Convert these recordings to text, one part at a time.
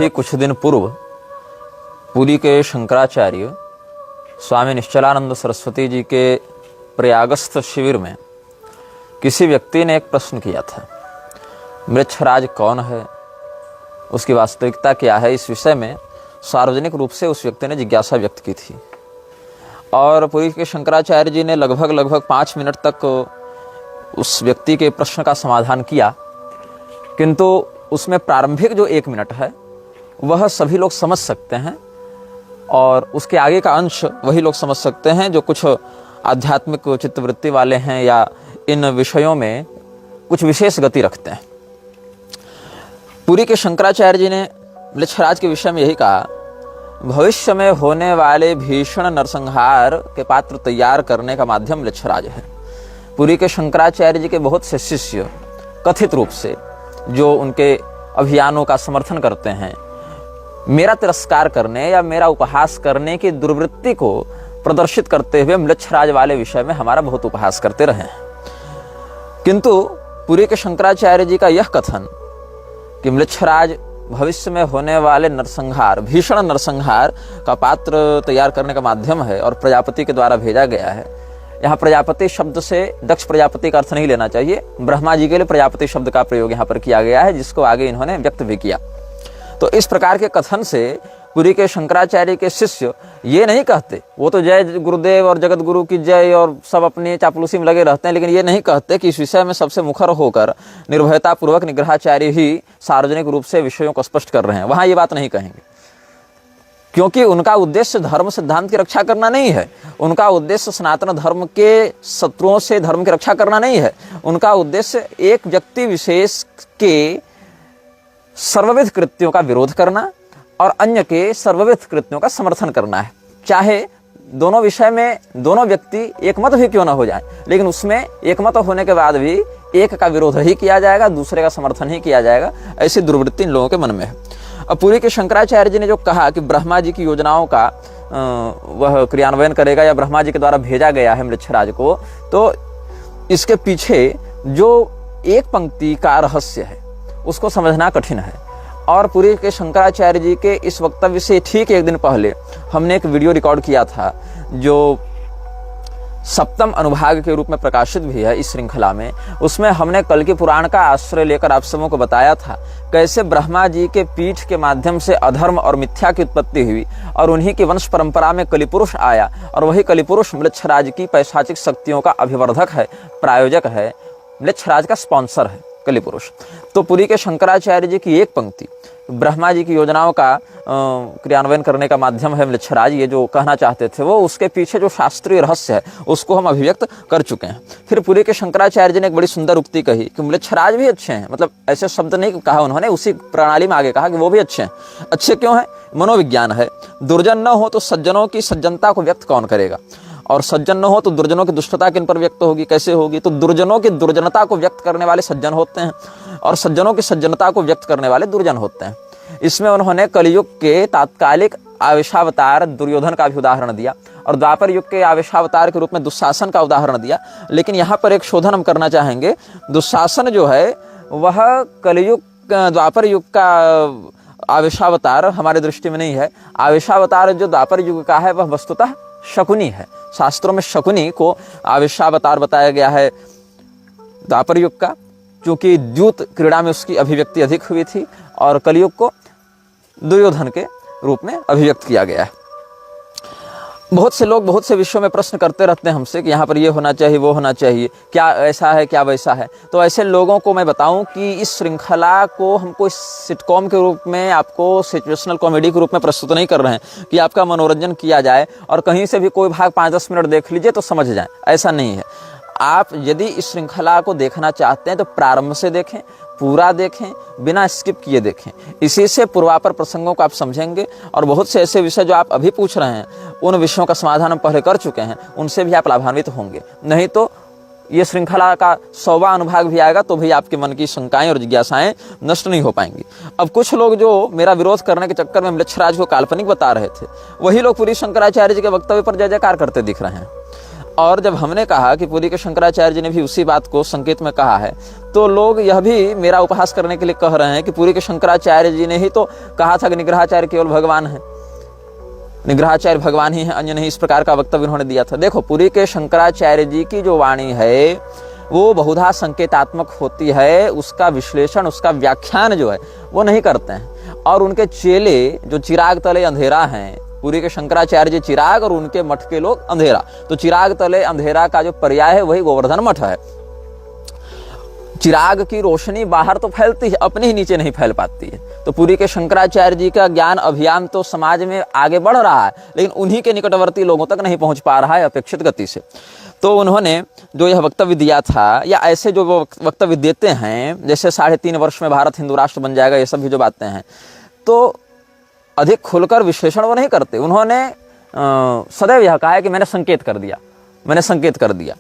अभी कुछ दिन पूर्व पुरी के शंकराचार्य स्वामी निश्चलानंद सरस्वती जी के प्रयागस्थ शिविर में किसी व्यक्ति ने एक प्रश्न किया था, मृच्छराज कौन है, उसकी वास्तविकता क्या है। इस विषय में सार्वजनिक रूप से उस व्यक्ति ने जिज्ञासा व्यक्त की थी और पुरी के शंकराचार्य जी ने लगभग 5 मिनट तक उस व्यक्ति के प्रश्न का समाधान किया, किंतु उसमें प्रारंभिक जो 1 मिनट है वह सभी लोग समझ सकते हैं और उसके आगे का अंश वही लोग समझ सकते हैं जो कुछ आध्यात्मिक चित्तवृत्ति वाले हैं या इन विषयों में कुछ विशेष गति रखते हैं। पुरी के शंकराचार्य जी ने मृच्छराज के विषय में यही कहा, भविष्य में होने वाले भीषण नरसंहार के पात्र तैयार करने का माध्यम मृच्छराज है। पुरी के शंकराचार्य जी के बहुत से शिष्य कथित रूप से जो उनके अभियानों का समर्थन करते हैं, मेरा तिरस्कार करने या मेरा उपहास करने की दुर्वृत्ति को प्रदर्शित करते हुए मृच्छराज वाले विषय में हमारा बहुत उपहास करते रहे हैं। किंतु पुरी के शंकराचार्य जी का यह कथन कि मृच्छराज भविष्य में होने वाले नरसंहार, भीषण नरसंहार का पात्र तैयार करने का माध्यम है और प्रजापति के द्वारा भेजा गया है। यहाँ प्रजापति शब्द से दक्ष प्रजापति का अर्थ नहीं लेना चाहिए, ब्रह्मा जी के लिए प्रजापति शब्द का प्रयोग यहाँ पर किया गया है, जिसको आगे इन्होंने व्यक्त भी किया। तो इस प्रकार के कथन से पुरी के शंकराचार्य के शिष्य ये नहीं कहते, वो तो जय गुरुदेव और जगत गुरु की जय और सब अपने चापलूसी में लगे रहते हैं, लेकिन ये नहीं कहते कि इस विषय में सबसे मुखर होकर निर्भयता पूर्वक निग्रहाचार्य ही सार्वजनिक रूप से विषयों को स्पष्ट कर रहे हैं। वहां ये बात नहीं कहेंगे, क्योंकि उनका उद्देश्य धर्म सिद्धांत की रक्षा करना नहीं है, उनका उद्देश्य सनातन धर्म के शत्रुओं से धर्म की रक्षा करना नहीं है। उनका उद्देश्य एक व्यक्ति विशेष के सर्वविध कृत्यों का विरोध करना और अन्य के सर्वविध कृत्यों का समर्थन करना है। चाहे दोनों विषय में दोनों व्यक्ति एकमत भी क्यों न हो जाए, लेकिन उसमें एकमत होने के बाद भी एक का विरोध ही किया जाएगा, दूसरे का समर्थन ही किया जाएगा। ऐसी दुर्वृत्ति इन लोगों के मन में है। अब पुरी के शंकराचार्य जी ने जो कहा कि ब्रह्मा जी की योजनाओं का वह क्रियान्वयन करेगा या ब्रह्मा जी के द्वारा भेजा गया है मृच्छराज को, तो इसके पीछे जो एक पंक्ति का रहस्य है उसको समझना कठिन है। और पुरी के शंकराचार्य जी के इस वक्तव्य से ठीक 1 दिन पहले हमने एक वीडियो रिकॉर्ड किया था जो 7वें अनुभाग के रूप में प्रकाशित भी है इस श्रृंखला में। उसमें हमने कल की पुराण का आश्रय लेकर आप सबों को बताया था कैसे ब्रह्मा जी के पीठ के माध्यम से अधर्म और मिथ्या की उत्पत्ति हुई और उन्हीं की वंश परंपरा में कलिपुरुष आया और वही कलिपुरुष मृच्छराज की पैशाचिक शक्तियों का अभिवर्धक है, प्रायोजक है, मृच्छराज का स्पॉन्सर है कलिपुरुष। तो पुरी के शंकराचार्य जी की एक पंक्ति ब्रह्मा जी की योजनाओं का क्रियान्वयन करने का माध्यम है मृच्छराज, ये जो कहना चाहते थे वो उसके पीछे जो शास्त्रीय रहस्य है उसको हम अभिव्यक्त कर चुके हैं। फिर पुरी के शंकराचार्य जी ने एक बड़ी सुंदर उक्ति कही कि मृच्छराज भी अच्छे हैं, मतलब ऐसे शब्द नहीं कहा उन्होंने, उसी प्रणाली में आगे कहा कि वो भी अच्छे हैं। अच्छे क्यों है? मनोविज्ञान है। दुर्जन न हो तो सज्जनों की सज्जनता को व्यक्त कौन करेगा, और सज्जन न हो तो दुर्जनों की दुष्टता किन पर व्यक्त होगी, कैसे होगी? तो दुर्जनों की दुर्जनता को व्यक्त करने वाले सज्जन होते हैं और सज्जनों की सज्जनता को व्यक्त करने वाले दुर्जन होते हैं। इसमें उन्होंने कलयुग के तात्कालिक आवेशावतार दुर्योधन का भी उदाहरण दिया और द्वापर युग के आवेशावतार के रूप में दुशासन का उदाहरण दिया। लेकिन यहाँ पर एक शोधन हम करना चाहेंगे। दुशासन जो है वह कलयुग द्वापर युग का आवेशावतार हमारे दृष्टि में नहीं है। आवेशावतार जो द्वापर युग का है वह वस्तुतः शकुनी है। शास्त्रों में शकुनी को आवेशावतार बताया गया है द्वापर युग का, क्योंकि द्यूत क्रीड़ा में उसकी अभिव्यक्ति अधिक हुई थी, और कलयुग को दुर्योधन के रूप में अभिव्यक्त किया गया है। बहुत से लोग बहुत से विषयों में प्रश्न करते रहते हैं हमसे कि यहाँ पर ये होना चाहिए, वो होना चाहिए, क्या ऐसा है, क्या वैसा है। तो ऐसे लोगों को मैं बताऊं कि इस श्रृंखला को हमको सिटकॉम के रूप में, आपको सिचुएशनल कॉमेडी के रूप में प्रस्तुत नहीं कर रहे हैं कि आपका मनोरंजन किया जाए और कहीं से भी कोई भाग 5-10 मिनट देख लीजिए तो समझ जाए, ऐसा नहीं है। आप यदि इस श्रृंखला को देखना चाहते हैं तो प्रारंभ से देखें, पूरा देखें, बिना स्किप किए देखें। इसी से पूर्वापर प्रसंगों को आप समझेंगे और बहुत से ऐसे विषय जो आप अभी पूछ रहे हैं उन विषयों का समाधान हम पहले कर चुके हैं, उनसे भी आप लाभान्वित होंगे। नहीं तो ये श्रृंखला का 100वां अनुभाग भी आएगा तो भी आपके मन की शंकाएं और जिज्ञासाएं नष्ट नहीं हो पाएंगी। अब कुछ लोग जो मेरा विरोध करने के चक्कर में मृच्छराज को काल्पनिक बता रहे थे, वही लोग पुरी शंकराचार्य जी के वक्तव्य पर जय जयकार करते दिख रहे हैं। और जब हमने कहा कि पुरी के शंकराचार्य जी ने भी उसी बात को संकेत में कहा है, तो लोग यह भी मेरा उपहास करने के लिए कह रहे हैं कि पुरी के शंकराचार्य जी ने ही तो कहा था कि निग्रहाचार्य केवल भगवान है, निग्रहाचार्य भगवान ही है, अन्य नहीं। इस प्रकार का वक्तव्य उन्होंने दिया था। देखो, पुरी के शंकराचार्य जी की जो वाणी है वो बहुधा संकेतात्मक होती है, उसका विश्लेषण, उसका व्याख्यान जो है वो नहीं करते हैं। और उनके चेले जो चिराग तले अंधेरा हैं, पुरी के शंकराचार्य जी चिराग और उनके मठ के लोग अंधेरा, तो चिराग तले अंधेरा का जो पर्याय है वही गोवर्धन मठ है। चिराग की रोशनी बाहर तो फैलती है, अपने ही नीचे नहीं फैल पाती है। तो पुरी के शंकराचार्य जी का ज्ञान अभियान तो समाज में आगे बढ़ रहा है, लेकिन उन्हीं के निकटवर्ती लोगों तक नहीं पहुंच पा रहा है अपेक्षित गति से। तो उन्होंने जो यह वक्तव्य दिया था, या ऐसे जो वक्तव्य देते हैं, जैसे 3.5 वर्ष में भारत हिंदू राष्ट्र बन जाएगा, ये सब भी जो बातें हैं, तो अधिक खुलकर विश्लेषण वो नहीं करते। उन्होंने सदैव यह कहा है कि मैंने संकेत कर दिया, मैंने संकेत कर दिया।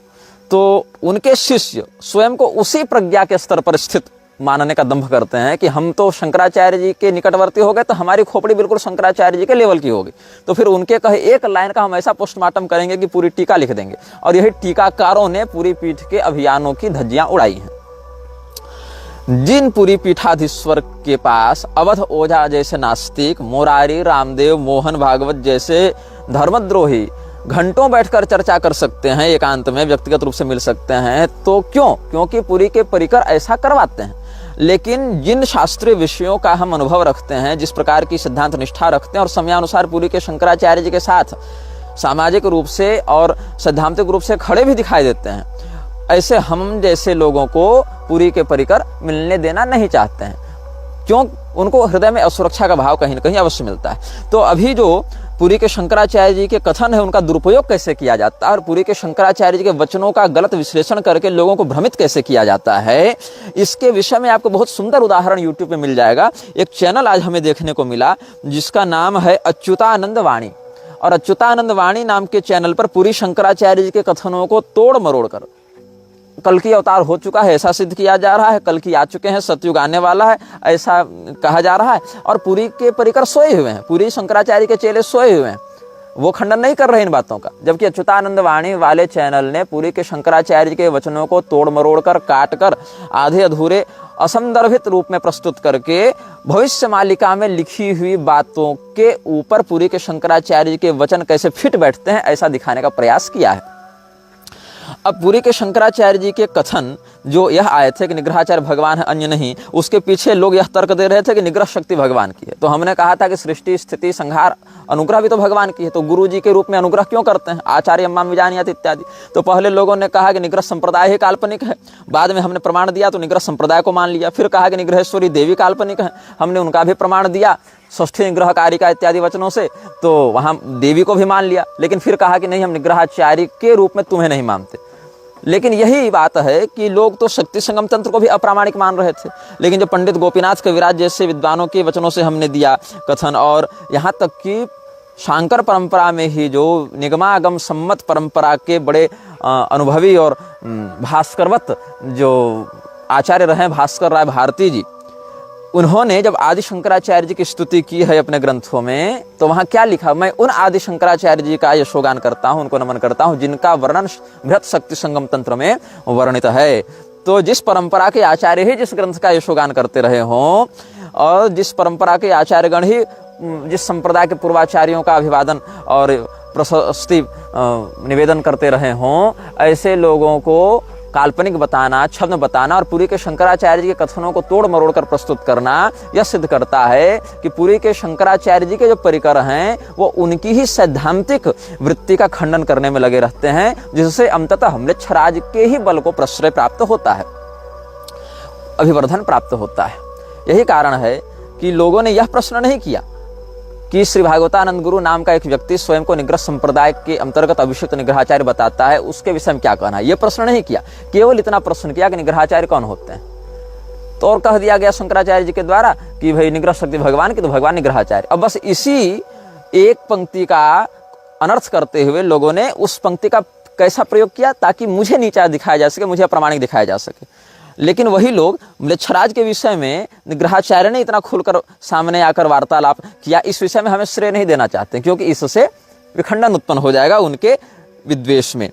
तो उनके शिष्य स्वयं को उसी प्रज्ञा के स्तर पर स्थित मानने का दंभ करते हैं कि हम तो शंकराचार्य जी के निकटवर्ती हो गए, तो हमारी खोपड़ी बिल्कुल शंकराचार्य जी के लेवल की होगी। तो फिर उनके कहे एक लाइन का हम ऐसा पोस्टमार्टम करेंगे कि पूरी टीका लिख देंगे। और यही टीकाकारों ने पूरी पीठ के अभियानों की धज्जियां उड़ाई हैं। जिन पुरी पीठाधीश्वर के पास अवध ओझा जैसे नास्तिक, मोरारी, रामदेव, मोहन भागवत जैसे धर्मद्रोही घंटों बैठकर चर्चा कर सकते हैं, एकांत में व्यक्तिगत रूप से मिल सकते हैं, तो क्यों? क्योंकि पुरी के परिकर ऐसा करवाते हैं। लेकिन जिन शास्त्रीय विषयों का हम अनुभव रखते हैं, जिस प्रकार की सिद्धांत निष्ठा रखते हैं और समयानुसार पुरी के शंकराचार्य जी के साथ सामाजिक रूप से और सैद्धांतिक रूप से खड़े भी दिखाई देते हैं, ऐसे हम जैसे लोगों को पुरी के परिकर मिलने देना नहीं चाहते हैं। क्यों? उनको हृदय में असुरक्षा का भाव कहीं न कहीं अवश्य मिलता है। तो अभी जो पुरी के शंकराचार्य जी के कथन है, उनका दुरुपयोग कैसे किया जाता है और पुरी के शंकराचार्य जी के वचनों का गलत विश्लेषण करके लोगों को भ्रमित कैसे किया जाता है, इसके विषय में आपको बहुत सुंदर उदाहरण यूट्यूब पे मिल जाएगा। एक चैनल आज हमें देखने को मिला जिसका नाम है अच्युतानंद वाणी, और अच्युतानंद वाणी नाम के चैनल पर पुरी शंकराचार्य जी के कथनों को तोड़ मरोड़ कर, कल की अवतार हो चुका है ऐसा सिद्ध किया जा रहा है, कल की आ चुके हैं, सतयुग आने वाला है ऐसा कहा जा रहा है, और पुरी के परिकर सोए हुए हैं, पुरी शंकराचार्य के चेले सोए हुए हैं, वो खंडन नहीं कर रहे इन बातों का। जबकि अच्युतानंद वाणी वाले चैनल ने पुरी के शंकराचार्य जी के वचनों को तोड़ मरोड़ कर, काट कर, आधे अधूरे असंदर्भित रूप में प्रस्तुत करके भविष्य मालिका में लिखी हुई बातों के ऊपर पुरी के शंकराचार्य जी के वचन कैसे फिट बैठते हैं ऐसा दिखाने का प्रयास किया है। अब पुरी के शंकराचार्य जी के कथन जो यह आए थे कि निग्रहाचार्य भगवान है, अन्य नहीं, उसके पीछे लोग यह तर्क दे रहे थे कि निग्रह शक्ति भगवान की है। तो हमने कहा था कि सृष्टि, स्थिति, संहार, अनुग्रह भी तो भगवान की है, तो गुरु जी के रूप में अनुग्रह क्यों करते हैं? आचार्य अम्मा विजानियत इत्यादि। तो पहले लोगों ने कहा कि निग्रह संप्रदाय ही काल्पनिक है, बाद में हमने प्रमाण दिया तो निग्रह संप्रदाय को मान लिया। फिर कहा कि निग्रहेश्वरी देवी काल्पनिक है, हमने उनका भी प्रमाण दिया षष्ठी निग्रह कारिका इत्यादि वचनों से, तो वहां देवी को भी मान लिया। लेकिन फिर कहा कि नहीं, हम निग्रहाचार्य के रूप में तुम्हें नहीं मानते। लेकिन यही बात है कि लोग तो शक्ति संगम तंत्र को भी अप्रामाणिक मान रहे थे। लेकिन जो पंडित गोपीनाथ कविराज जैसे विद्वानों के वचनों से हमने दिया कथन, और यहाँ तक कि शांकर परंपरा में ही जो निगमागम सम्मत परंपरा के बड़े अनुभवी और भास्करवत जो आचार्य रहे भास्कर राय भारती जी, उन्होंने जब आदि शंकराचार्य जी की स्तुति की है अपने ग्रंथों में, तो वहां क्या लिखा? मैं उन आदि शंकराचार्य जी का यशोगान करता हूं, उनको नमन करता हूं, जिनका वर्णन बृहत शक्ति संगम तंत्र में वर्णित है। तो जिस परंपरा के आचार्य ही जिस ग्रंथ का यशोगान करते रहे हों, और जिस परंपरा के आचार्यगण ही जिस संप्रदाय के पूर्वाचार्यों का अभिवादन और प्रशस्ति निवेदन करते रहे हों, ऐसे लोगों को काल्पनिक बताना, छद्म बताना और पुरी के शंकराचार्य जी के कथनों को तोड़ मरोड़ कर प्रस्तुत करना, यह सिद्ध करता है कि पुरी के शंकराचार्य जी के जो परिकर हैं वो उनकी ही सैद्धांतिक वृत्ति का खंडन करने में लगे रहते हैं, जिससे अंततः म्लेच्छराज के ही बल को प्रश्रय प्राप्त होता है, अभिवर्धन प्राप्त होता है। यही कारण है कि लोगों ने यह प्रश्न नहीं किया कि श्री भागवतानंद गुरु नाम का एक व्यक्ति स्वयं को निग्रह संप्रदाय के अंतर्गत अभिषिक्त निग्रहाचार्य बताता है, उसके विषय में क्या कहना है, यह प्रश्न नहीं किया। केवल इतना प्रश्न किया कि निग्रहाचार्य कौन होते हैं, तो और कह दिया गया शंकराचार्य जी के द्वारा कि भाई निग्रह शक्ति भगवान की, तो भगवान निग्रहाचार्य। अब बस इसी एक पंक्ति का अनर्थ करते हुए लोगों ने उस पंक्ति का कैसा प्रयोग किया ताकि मुझे नीचा दिखाया जा सके, मुझे अप्रामाणिक दिखाया जा सके। लेकिन वही लोग म्लेच्छराज के विषय में निग्रहाचार्य ने इतना खुलकर सामने आकर वार्तालाप किया, इस विषय में हमें श्रेय नहीं देना चाहते, क्योंकि इससे विखंडन उत्पन्न हो जाएगा उनके विद्वेष में।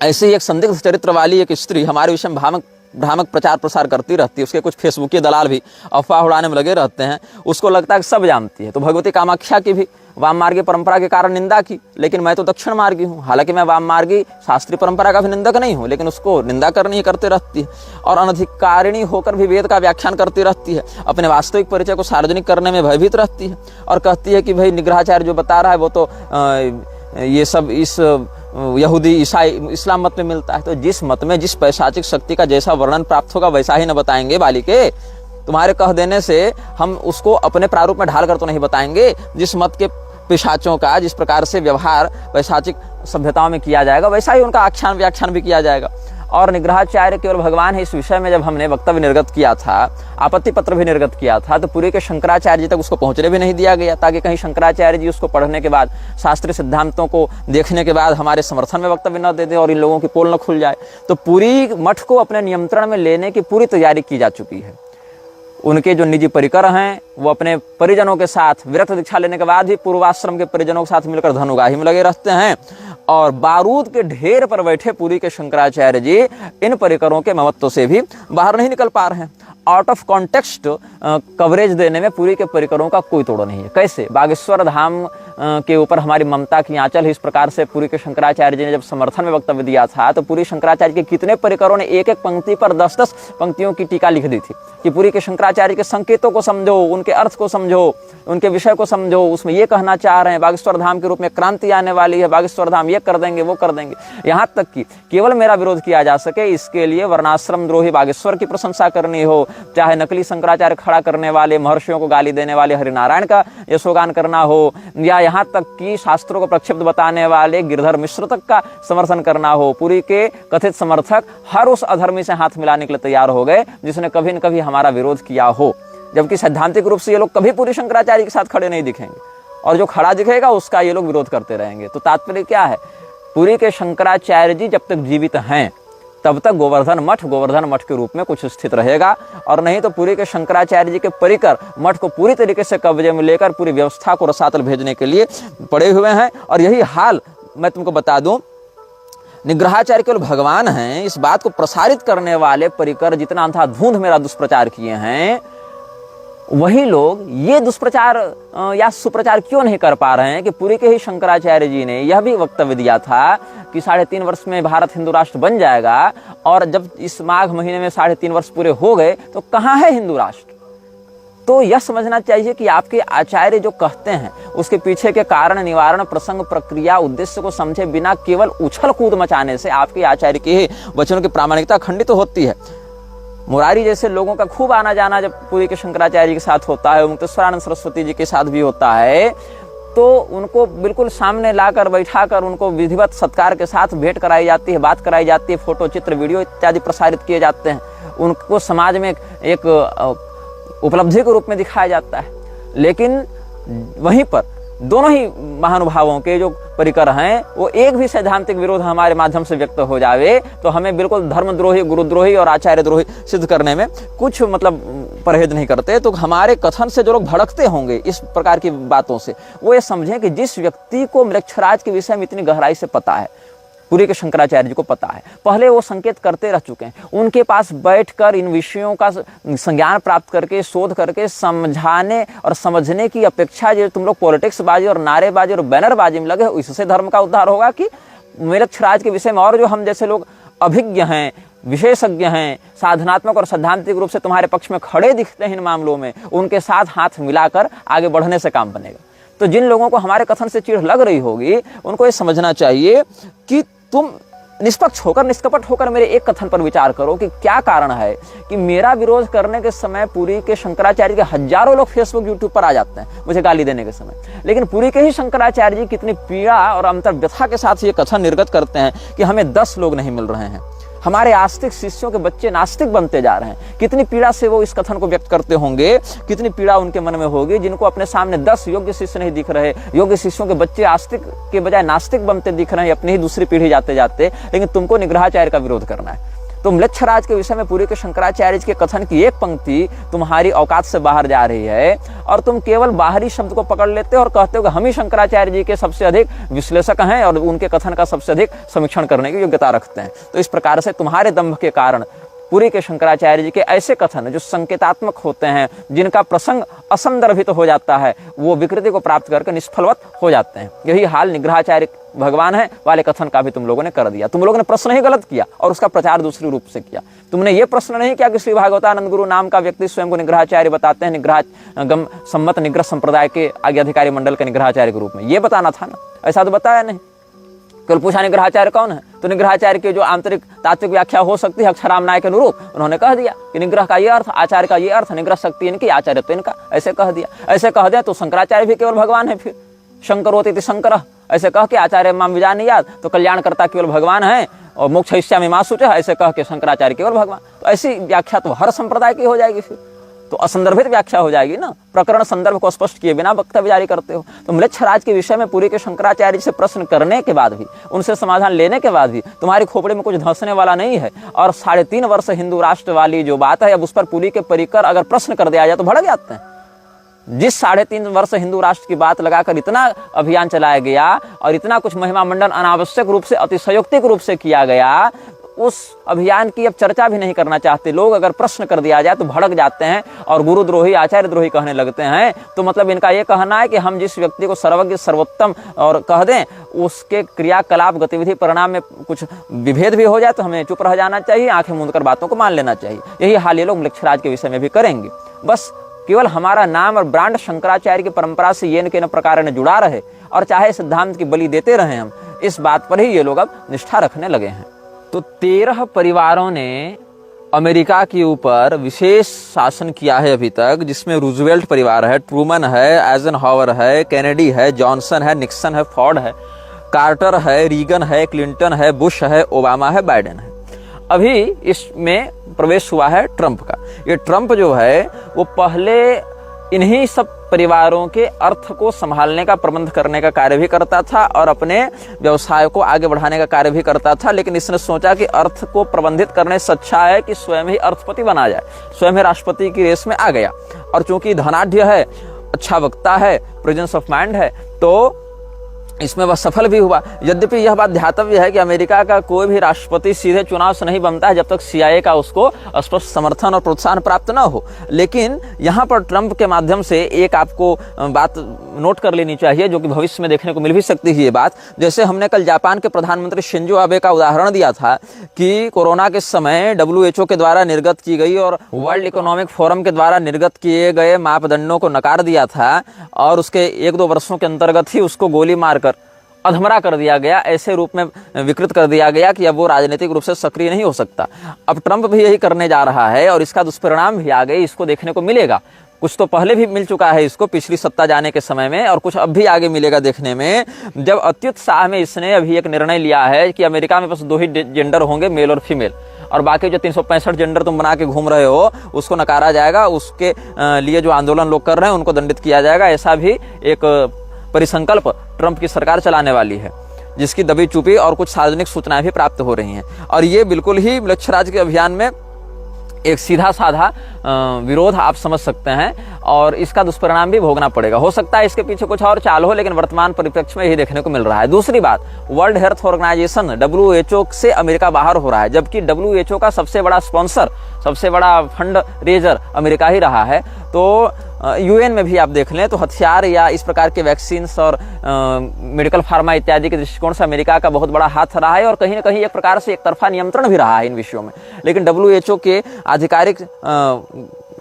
ऐसे ही एक संदिग्ध चरित्र वाली एक स्त्री हमारे विषय में भ्रामक प्रचार प्रसार करती रहती है। उसके कुछ फेसबुकी दलाल भी अफवाह उड़ाने में लगे रहते हैं। उसको लगता है कि सब जानती है। तो भगवती कामाख्या की भी वाम मार्गी परंपरा के कारण निंदा की, लेकिन मैं तो दक्षिण मार्गी हूँ। हालांकि मैं वाम मार्गी शास्त्रीय परंपरा का भी निंदक नहीं हूँ, लेकिन उसको निंदा करनी ही करते रहती है। और अनधिकारिणी होकर भी वेद का व्याख्यान करती रहती है। अपने वास्तविक परिचय को सार्वजनिक करने में भयभीत रहती है और कहती है कि भाई निग्रहाचार्य जो बता रहा है वो तो ये सब इस यहूदी ईसाई इस्लाम मत में मिलता है। तो जिस मत में जिस पैशाचिक शक्ति का जैसा वर्णन प्राप्त होगा वैसा ही न बताएंगे बालिके। तुम्हारे कह देने से हम उसको अपने प्रारूप में ढालकर तो नहीं बताएंगे। जिस मत के पिशाचों का जिस प्रकार से व्यवहार पैशाचिक सभ्यताओं में किया जाएगा वैसा ही उनका आख्यान व्याख्यान भी किया जाएगा। और निग्रहाचार्य केवल भगवान है, इस विषय में जब हमने वक्तव्य निर्गत किया था, आपत्ति पत्र भी निर्गत किया था, तो पूरी के शंकराचार्य जी तक उसको पहुंचने भी नहीं दिया गया, ताकि कहीं शंकराचार्य जी उसको पढ़ने के बाद शास्त्रीय सिद्धांतों को देखने के बाद हमारे समर्थन में वक्तव्य न दे दे और इन लोगों की पोल न खुल जाए। तो पूरी मठ को अपने नियंत्रण में लेने की पूरी तैयारी की जा चुकी है। उनके जो निजी परिकर हैं वो अपने परिजनों के साथ विरक्त दीक्षा लेने के बाद भी पूर्वाश्रम के परिजनों के साथ मिलकर धनुगाही में लगे रहते हैं। और बारूद के ढेर पर बैठे पुरी के शंकराचार्य जी इन परिकरों के ममत्व से भी बाहर नहीं निकल पा रहे हैं। आउट ऑफ कॉन्टेक्स्ट कवरेज देने में पुरी के परिकरों का कोई तोड़ नहीं है। कैसे बागेश्वर धाम के ऊपर हमारी ममता की आंचल है, इस प्रकार से पुरी के शंकराचार्य जी ने जब समर्थन में वक्तव्य दिया था तो पुरी शंकराचार्य के कितने परिकरों ने एक एक पंक्ति पर 10-10 पंक्तियों की टीका लिख दी थी कि पुरी के शंकराचार्य के संकेतों को समझो, उनके अर्थ को समझो, उनके विषय को समझो। उसमें ये कहना चाह रहे हैं बागेश्वर धाम के रूप में क्रांति आने वाली है, बागेश्वर धाम ये कर देंगे वो कर देंगे। यहाँ तक कि केवल मेरा विरोध किया जा सके इसके लिए वर्णाश्रम द्रोही बागेश्वर की प्रशंसा करनी हो, चाहे नकली शंकराचार्य खड़ा करने वाले महर्षियों को गाली देने वाले हरिनारायण का यशोगान करना हो, या यहाँ तक कि शास्त्रों को प्रक्षिप्त बताने वाले गिरधर मिश्र तक का समर्थन करना हो, पुरी के कथित समर्थक हर उस अधर्मी से हाथ मिलाने के लिए तैयार हो गए जिसने कभी न कभी हमारा विरोध किया हो। जबकि सैद्धांतिक रूप से ये लोग कभी पुरी शंकराचार्य के साथ खड़े नहीं दिखेंगे और जो खड़ा दिखेगा उसका ये लोग विरोध करते रहेंगे। तो तात्पर्य क्या है, पुरी के शंकराचार्य जी जब तक जीवित हैं तब तक गोवर्धन मठ के रूप में कुछ स्थित रहेगा, और नहीं तो पुरी के शंकराचार्य जी के परिकर मठ को पूरी तरीके से कब्जे में लेकर पूरी व्यवस्था को रसातल भेजने के लिए पड़े हुए हैं। और यही हाल मैं तुमको बता दूं, निग्रहाचार्य केवल भगवान हैं इस बात को प्रसारित करने वाले परिकर जितना अंधाधुंध मेरा दुष्प्रचार किए हैं, वही लोग ये दुष्प्रचार या सुप्रचार क्यों नहीं कर पा रहे हैं कि पुरी के ही शंकराचार्य जी ने यह भी वक्तव्य दिया था कि 3.5 वर्ष में भारत हिंदू राष्ट्र बन जाएगा, और जब इस माघ महीने में 3.5 वर्ष पूरे हो गए तो कहाँ है हिंदू राष्ट्र। तो यह समझना चाहिए कि आपके आचार्य जो कहते हैं उसके पीछे के कारण निवारण प्रसंग प्रक्रिया उद्देश्य को समझे बिना केवल उछल कूद मचाने से आपके आचार्य के वचनों की प्रामाणिकता खंडित होती है। मुरारी जैसे लोगों का खूब आना जाना जब पुरी के शंकराचार्य के साथ होता है, मुक्तेश्वरानंद सरस्वती जी के साथ भी होता है, तो उनको बिल्कुल सामने लाकर बैठाकर उनको विधिवत सत्कार के साथ भेंट कराई जाती है, बात कराई जाती है, फोटो चित्र वीडियो इत्यादि प्रसारित किए जाते हैं, उनको समाज में एक उपलब्धि के रूप में दिखाया जाता है। लेकिन वहीं पर दोनों ही महानुभावों के जो परिकर हैं वो एक भी सैद्धांतिक विरोध हमारे माध्यम से व्यक्त हो जावे तो हमें बिल्कुल धर्मद्रोही, गुरुद्रोही और आचार्य द्रोही सिद्ध करने में कुछ मतलब परहेज नहीं करते। तो हमारे कथन से जो लोग भड़कते होंगे इस प्रकार की बातों से, वो ये समझें कि जिस व्यक्ति को मृक्षराज के विषय में इतनी गहराई से पता है, पुरी के शंकराचार्य जी को पता है, पहले वो संकेत करते रह चुके हैं, उनके पास बैठकर इन विषयों का संज्ञान प्राप्त करके शोध करके समझाने और समझने की अपेक्षा जो तुम लोग पॉलिटिक्स बाजी और नारेबाजी और बैनरबाजी में लगे हो, इससे धर्म का उद्धार होगा कि मृक्षराज के विषय में और जो हम जैसे लोग अभिज्ञ हैं, विशेषज्ञ हैं, साधनात्मक और सैद्धांतिक रूप से तुम्हारे पक्ष में खड़े दिखते हैं इन मामलों में, उनके साथ हाथ मिलाकर आगे बढ़ने से काम बनेगा। तो जिन लोगों को हमारे कथन से चिढ़ लग रही होगी उनको ये समझना चाहिए कि तुम निष्पक्ष होकर निष्कपट होकर मेरे एक कथन पर विचार करो कि क्या कारण है कि मेरा विरोध करने के समय पुरी के शंकराचार्य के हजारों लोग फेसबुक यूट्यूब पर आ जाते हैं मुझे गाली देने के समय, लेकिन पुरी के ही शंकराचार्य जी कितनी पीड़ा और अंतर व्यथा के साथ ये कथन निर्गत करते हैं कि हमें 10 लोग नहीं मिल रहे हैं, हमारे आस्तिक शिष्यों के बच्चे नास्तिक बनते जा रहे हैं। कितनी पीड़ा से वो इस कथन को व्यक्त करते होंगे, कितनी पीड़ा उनके मन में होगी जिनको अपने सामने 10 योग्य शिष्य नहीं दिख रहे, योग्य शिष्यों के बच्चे आस्तिक के बजाय नास्तिक बनते दिख रहे हैं अपनी ही दूसरी पीढ़ी जाते जाते, लेकिन तुमको निग्रहाचार्य का विरोध करना है। तो म्लेच्छराज के विषय में पुरी के शंकराचार्य जी के कथन की एक पंक्ति तुम्हारी औकात से बाहर जा रही है और तुम केवल बाहरी शब्द को पकड़ लेते हो और कहते हो कि हम ही शंकराचार्य जी के सबसे अधिक विश्लेषक हैं और उनके कथन का सबसे अधिक समीक्षण करने की योग्यता रखते हैं। तो इस प्रकार से तुम्हारे दंभ के कारण पुरी के शंकराचार्य जी के ऐसे कथन जो संकेतात्मक होते हैं, जिनका प्रसंग असंदर्भित हो जाता है, वो विकृति को प्राप्त करके निष्फलवत हो जाते हैं। यही हाल निग्रहाचार्य भगवान है वाले कथन का भी तुम लोगों ने कर दिया। तुम लोगों ने प्रश्न ही गलत किया और उसका प्रचार दूसरी रूप से किया। तुमने ये प्रश्न नहीं किया कि श्री भागवतानंद गुरु नाम का व्यक्ति स्वयं को निग्रहाचार्य बताते हैं, निग्रह सम्मत निग्रह संप्रदाय के आज्ञाधिकारी मंडल के निग्रहाचार्य के रूप में, ये बताना था ना। ऐसा तो बताया नहीं। केवल पूछा निग्रहाचार्य कौन है, तो निग्रहाचार्य की जो आंतरिक तात्विक व्याख्या हो सकती है अक्षराम नाय के अनुरूप, उन्होंने कह दिया कि निग्रह का ये अर्थ, आचार्य का ये अर्थ, निग्रह शक्ति इनकी, आचार्य तो इनका, ऐसे कह दिया। ऐसे कह दिया तो शंकराचार्य भी केवल भगवान है, फिर शंकरोति शंकर ऐसे कह के आचार्य माम विजानीयात, तो कल्याणकर्ता केवल भगवान है और मोक्षयिष्यामि मा शुचः ऐसे कह के शंकराचार्य केवल भगवान। तो ऐसी व्याख्या तो हर संप्रदाय की हो जाएगी, फिर तो असंदर्भित व्याख्या हो जाएगी ना। प्रकरण संदर्भ को स्पष्ट किए बिना वक्तव्य जारी करते हो। तो म्लेच्छराज के विषय में पुरी के शंकराचार्य से प्रश्न करने के बाद भी, उनसे समाधान लेने के बाद भी तुम्हारी खोपड़ी में कुछ धंसने वाला नहीं है। और 3.5 वर्ष हिंदू राष्ट्र वाली जो बात है, अब उस पर पुरी के परिकर अगर प्रश्न कर दिया जाए तो भड़क जाते हैं। जिस 3.5 वर्ष हिंदू राष्ट्र की बात लगाकर इतना अभियान चलाया गया और इतना कुछ महिमा मंडन अनावश्यक रूप से, अतिशयोक्तिक रूप से किया गया, उस अभियान की अब चर्चा भी नहीं करना चाहते लोग। अगर प्रश्न कर दिया जाए तो भड़क जाते हैं और गुरुद्रोही आचार्य द्रोही कहने लगते हैं। तो मतलब इनका ये कहना है कि हम जिस व्यक्ति को सर्वज्ञ सर्वोत्तम और कह दें, उसके क्रियाकलाप गतिविधि परिणाम में कुछ विभेद भी हो जाए तो हमें चुप रह जाना चाहिए, आंखें मूंद कर बातों को मान लेना चाहिए। यही हाल ये लोग म्लेच्छराज के विषय में भी करेंगे। बस केवल हमारा नाम और ब्रांड शंकराचार्य की परंपरा से ये न प्रकार ने जुड़ा रहे और चाहे सिद्धांत की बलि देते रहे हम, इस बात पर ही ये लोग अब निष्ठा रखने लगे हैं। तो 13 परिवारों ने अमेरिका के ऊपर विशेष शासन किया है अभी तक, जिसमें रूजवेल्ट परिवार है, ट्रूमन है, आइजनहावर है, कैनेडी है, जॉनसन है, निक्सन है, फोर्ड है, कार्टर है, रीगन है, क्लिंटन है, बुश है, ओबामा है, बाइडेन है। अभी इसमें प्रवेश हुआ है ट्रंप का। ये ट्रंप जो है वो पहले इन्हीं सब परिवारों के अर्थ को संभालने का, प्रबंध करने का कार्य भी करता था और अपने व्यवसाय को आगे बढ़ाने का कार्य भी करता था। लेकिन इसने सोचा कि अर्थ को प्रबंधित करने से अच्छा है कि स्वयं ही अर्थपति बना जाए, स्वयं ही राष्ट्रपति की रेस में आ गया। और चूंकि धनाढ्य है, अच्छा वक्ता है, प्रेजेंस ऑफ माइंड है, तो इसमें वह सफल भी हुआ। यद्यपि यह बात ध्यातव्य है कि अमेरिका का कोई भी राष्ट्रपति सीधे चुनाव से नहीं बनता है जब तक CIA का उसको स्पष्ट समर्थन और प्रोत्साहन प्राप्त न हो। लेकिन यहाँ पर ट्रंप के माध्यम से एक आपको बात नोट कर लेनी चाहिए, जो कि भविष्य में देखने को मिल भी सकती है ये बात। जैसे हमने कल जापान के प्रधानमंत्री शिंजो आबे का उदाहरण दिया था कि कोरोना के समय WHO के द्वारा निर्गत की गई और वर्ल्ड इकोनॉमिक फोरम के द्वारा निर्गत किए गए मापदंडों को नकार दिया था और उसके 1-2 वर्षों के अंतर्गत ही उसको गोली मारकर अधमरा कर दिया गया, ऐसे रूप में विकृत कर दिया गया कि अब वो राजनीतिक रूप से सक्रिय नहीं हो सकता। अब ट्रंप भी यही करने जा रहा है और इसका दुष्परिणाम भी आगे इसको देखने को मिलेगा। कुछ तो पहले भी मिल चुका है इसको पिछली सत्ता जाने के समय में, और कुछ अब भी आगे मिलेगा देखने में, जब अत्युत्साह में इसने अभी एक निर्णय लिया है कि अमेरिका में बस 2 ही जेंडर होंगे, मेल और फीमेल, और बाकी जो 365 जेंडर तुम बना के घूम रहे हो उसको नकारा जाएगा। उसके लिए जो आंदोलन लोग कर रहे हैं उनको दंडित किया जाएगा। ऐसा भी एक परिसंकल्प ट्रंप की सरकार चलाने वाली है, जिसकी दबी चुपी और कुछ सार्वजनिक सूचनाएं भी प्राप्त हो रही हैं। और ये बिल्कुल ही म्लेच्छराज के अभियान में एक सीधा साधा विरोध आप समझ सकते हैं और इसका दुष्परिणाम भी भोगना पड़ेगा। हो सकता है इसके पीछे कुछ और चाल हो, लेकिन वर्तमान परिप्रेक्ष्य में यही देखने को मिल रहा है। दूसरी बात, वर्ल्ड हेल्थ ऑर्गेनाइजेशन WHO से अमेरिका बाहर हो रहा है, जबकि WHO का सबसे बड़ा स्पॉन्सर, सबसे बड़ा फंड रेजर अमेरिका ही रहा है। तो UN में भी आप देख लें तो हथियार या इस प्रकार के वैक्सीन्स और मेडिकल फार्मा इत्यादि के दृष्टिकोण से अमेरिका का बहुत बड़ा हाथ रहा है और कहीं ना कहीं एक प्रकार से एक तरफा नियंत्रण भी रहा है इन विषयों में। लेकिन WHO के आधिकारिक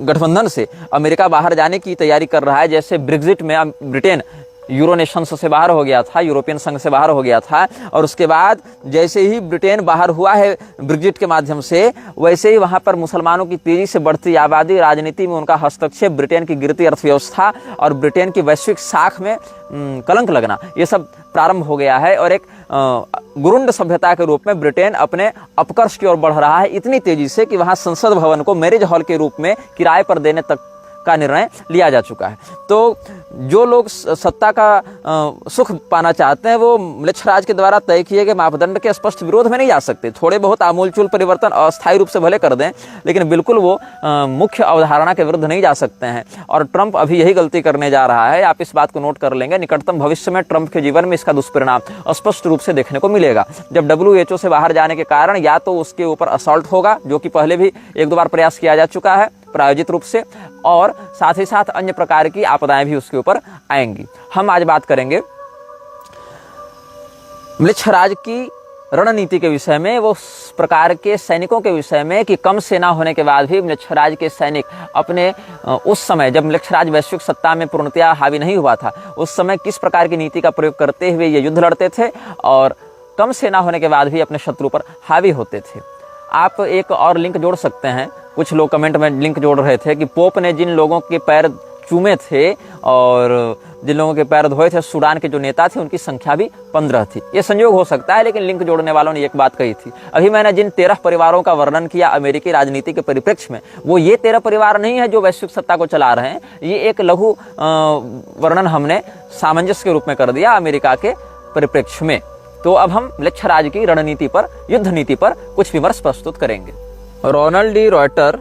गठबंधन से अमेरिका बाहर जाने की तैयारी कर रहा है। जैसे ब्रेग्जिट में ब्रिटेन यूरो नेशंस से बाहर हो गया था, यूरोपियन संघ से बाहर हो गया था, और उसके बाद जैसे ही ब्रिटेन बाहर हुआ है ब्रेग्जिट के माध्यम से, वैसे ही वहां पर मुसलमानों की तेजी से बढ़ती आबादी, राजनीति में उनका हस्तक्षेप, ब्रिटेन की गिरती अर्थव्यवस्था और ब्रिटेन की वैश्विक साख में कलंक लगना, ये सब प्रारंभ हो गया है। और एक गुरुंड सभ्यता के रूप में ब्रिटेन अपने अपकर्ष की ओर बढ़ रहा है इतनी तेजी से कि वहां संसद भवन को मैरिज हॉल के रूप में किराए पर देने तक का निर्णय लिया जा चुका है। तो जो लोग सत्ता का सुख पाना चाहते हैं वो म्लेच्छराज के द्वारा तय किए गए मापदंड के स्पष्ट विरोध में नहीं जा सकते। थोड़े बहुत आमूलचूल परिवर्तन अस्थायी रूप से भले कर दें, लेकिन बिल्कुल वो मुख्य अवधारणा के विरुद्ध नहीं जा सकते हैं। और ट्रंप अभी यही गलती करने जा रहा है। आप इस बात को नोट कर लेंगे, निकटतम भविष्य में ट्रंप के जीवन में इसका दुष्परिणाम स्पष्ट रूप से देखने को मिलेगा। जब WHO से बाहर जाने के कारण या तो उसके ऊपर असॉल्ट होगा, जो कि पहले भी एक दो बार प्रयास किया जा चुका है प्रायोजित रूप से, और साथ ही साथ अन्य प्रकार की आपदाएं भी उसके ऊपर आएंगी। हम आज बात करेंगे म्लेच्छराज की रणनीति के विषय में, वो प्रकार के सैनिकों के विषय में कि कम सेना होने के बाद भी म्लेच्छराज के सैनिक अपने उस समय जब म्लेच्छराज वैश्विक सत्ता में पूर्णतया हावी नहीं हुआ था, उस समय किस प्रकार की नीति का प्रयोग करते हुए ये युद्ध लड़ते थे और कम सेना होने के बाद भी अपने शत्रु पर हावी होते थे। आप एक और लिंक जोड़ सकते हैं, कुछ लोग कमेंट में लिंक जोड़ रहे थे कि पोप ने जिन लोगों के पैर चूमे थे और जिन लोगों के पैर धोए थे, सूडान के जो नेता थे, उनकी संख्या भी 15 थी। ये संयोग हो सकता है, लेकिन लिंक जोड़ने वालों ने एक बात कही थी। अभी मैंने जिन 13 परिवारों का वर्णन किया अमेरिकी राजनीति के परिप्रेक्ष्य में, वो ये 13 परिवार नहीं है जो वैश्विक सत्ता को चला रहे हैं। ये एक लघु वर्णन हमने सामंजस्य के रूप में कर दिया अमेरिका के परिप्रेक्ष्य में। तो अब हम म्लेच्छराज की रणनीति पर, युद्ध नीति पर कुछ विमर्श प्रस्तुत करेंगे। रोनाल्ड डी रॉयटर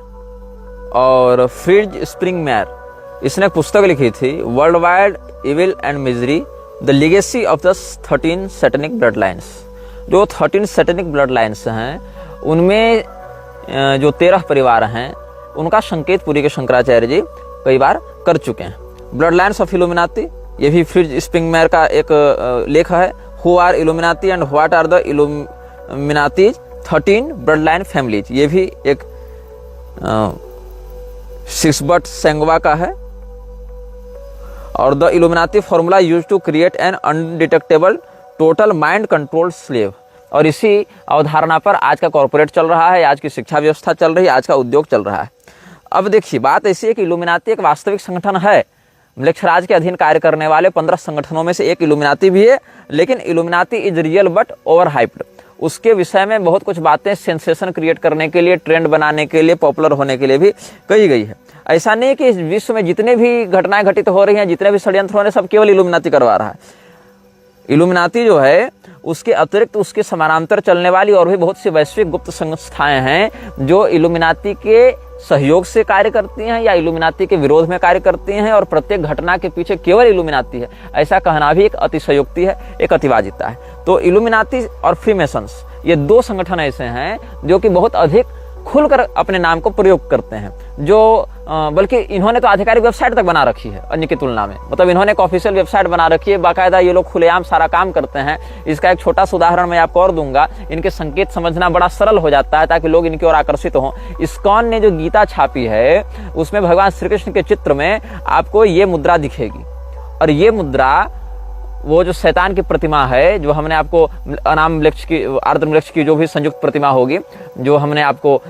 और फ्रिज स्प्रिंगमेयर, इसने एक पुस्तक लिखी थी, world wide evil and misery, the legacy of the 13 satanic blood lines. जो 13 सैटेनिक ब्लड लाइन्स हैं, उनमें जो 13 परिवार हैं, उनका संकेत पुरी के शंकराचार्य जी कई बार कर चुके हैं। ब्लड लाइन्स ऑफ इल्यूमिनाती, ये भी फ्रिज स्प्रिंगमेयर का एक लेख है। Who are Illuminati and what are the Illuminati 13 blood line families, ये भी एक सिक्सबर्ट सेंगवा का है। और the Illuminati formula used to create an undetectable total mind control slave. और इसी अवधारणा पर आज का कॉर्पोरेट चल रहा है, आज की शिक्षा व्यवस्था चल रही है, आज का उद्योग चल रहा है। अब देखिए, बात ऐसी है कि इल्यूमिनाती एक वास्तविक संगठन है। म्लेच्छराज के अधीन कार्य करने वाले 15 संगठनों में से एक इल्यूमिनाती भी है, लेकिन Illuminati is real but over hyped. उसके विषय में बहुत कुछ बातें सेंसेशन क्रिएट करने के लिए, ट्रेंड बनाने के लिए, पॉपुलर होने के लिए भी कही गई है। ऐसा नहीं कि इस विश्व में जितने भी घटनाएं घटित हो रही हैं, जितने भी षड्यंत्र हो रहे हैं, सब केवल इल्यूमिनाती करवा रहा है। इल्यूमिनाती जो है, उसके अतिरिक्त उसके समानांतर चलने वाली और भी बहुत सी वैश्विक गुप्त संस्थाएं हैं जो इल्यूमिनाती के सहयोग से कार्य करती हैं या इल्यूमिनाती के विरोध में कार्य करती हैं, और प्रत्येक घटना के पीछे केवल इल्यूमिनाती है, ऐसा कहना भी एक अतिशयोक्ति है, एक अतिवादिता है। तो इल्यूमिनाती और फ्रीमेसन्स, ये 2 संगठन ऐसे हैं जो कि बहुत अधिक खुलकर अपने नाम को प्रयोग करते हैं, जो बल्कि इन्होंने तो आधिकारिक वेबसाइट तक बना रखी है अन्य की तुलना में। मतलब इन्होंने एक ऑफिशियल वेबसाइट बना रखी है, बाकायदा ये लोग खुलेआम सारा काम करते हैं। इसका एक छोटा सा उदाहरण मैं आपको और दूंगा, इनके संकेत समझना बड़ा सरल हो जाता है ताकि लोग इनकी ओर आकर्षित हों। इस्कॉन ने जो गीता छापी है, उसमें भगवान श्री कृष्ण के चित्र में आपको ये मुद्रा दिखेगी, और ये मुद्रा वो जो शैतान की प्रतिमा है, जो हमने आपको अनाम वृक्ष की, आर्द्र वृक्ष की जो भी संयुक्त प्रतिमा होगी, जो हमने आपको